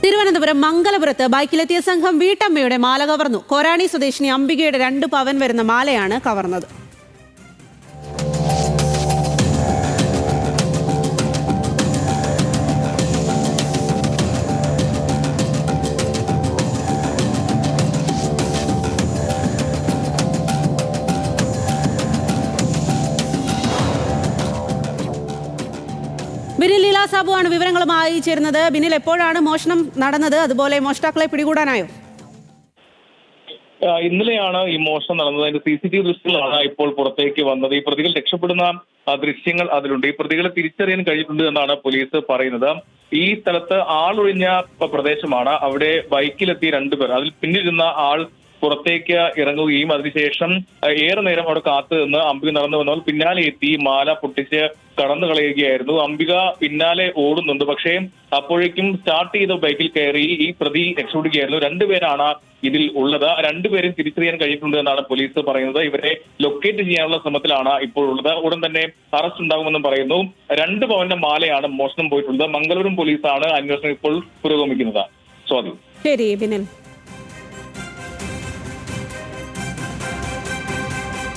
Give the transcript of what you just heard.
തിരുവനന്തപുരം മംഗലപുരത്ത് ബൈക്കിലെത്തിയ സംഘം വീട്ടമ്മയുടെ മാല കവർന്നു. കോരാണി സ്വദേശിനി അംബികയുടെ 2 പവൻ വരുന്ന മാലയാണ് കവർന്നത്. ബിനിൽ ലീല സാബു ആണ് വിവരങ്ങളുമായി ചേരുന്നത്. ബിനിൽ, എപ്പോഴാണ് മോഷണം നടന്നത്? അതുപോലെ മോഷ്ടാക്കളെ പിടികൂടാനായോ? ഇന്നലെയാണ് ഈ മോഷണം നടന്നത്. അതിന്റെ CCTV ദൃശ്യങ്ങളാണ് ഇപ്പോൾ പുറത്തേക്ക് വന്നത്. ഈ പ്രതികൾ രക്ഷപ്പെടുന്ന ദൃശ്യങ്ങൾ അതിലുണ്ട്. ഈ പ്രതികളെ തിരിച്ചറിയാൻ കഴിഞ്ഞിട്ടുണ്ട് എന്നാണ് പോലീസ് പറയുന്നത്. ഈ സ്ഥലത്ത് ആളൊഴിഞ്ഞ പ്രദേശമാണ്. അവിടെ ബൈക്കിലെത്തിയ 2 പേർ, അതിൽ പിന്നിലിരുന്ന ആൾ പുറത്തേക്ക് ഇറങ്ങുകയും അതിനുശേഷം ഏറെ നേരം അവിടെ കാത്തു നിന്ന് അംബിക നടന്നു വന്നാൽ പിന്നാലെ എത്തി മാല പൊട്ടിച്ച് കടന്നു കളയുകയായിരുന്നു. അംബിക പിന്നാലെ ഓടുന്നുണ്ട്. പക്ഷേ അപ്പോഴേക്കും സ്റ്റാർട്ട് ചെയ്ത ബൈക്കിൽ കയറി ഈ പ്രതി രക്ഷപ്പെടുകയായിരുന്നു. 2 പേരാണ് ഇതിൽ ഉള്ളത്. 2 പേരും തിരിച്ചറിയാൻ കഴിഞ്ഞിട്ടുണ്ട് എന്നാണ് പോലീസ് പറയുന്നത്. ഇവരെ ലൊക്കേറ്റ് ചെയ്യാനുള്ള ശ്രമത്തിലാണ് ഇപ്പോൾ ഉള്ളത്. ഉടൻ തന്നെ അറസ്റ്റ് ഉണ്ടാകുമെന്നും പറയുന്നു. 2 പവന്റെ മാലയാണ് മോഷണം പോയിട്ടുള്ളത്. മംഗലപുരം പോലീസാണ് അന്വേഷണം ഇപ്പോൾ പുരോഗമിക്കുന്നത്. സ്വാതി. ശരി ബിനിൽ.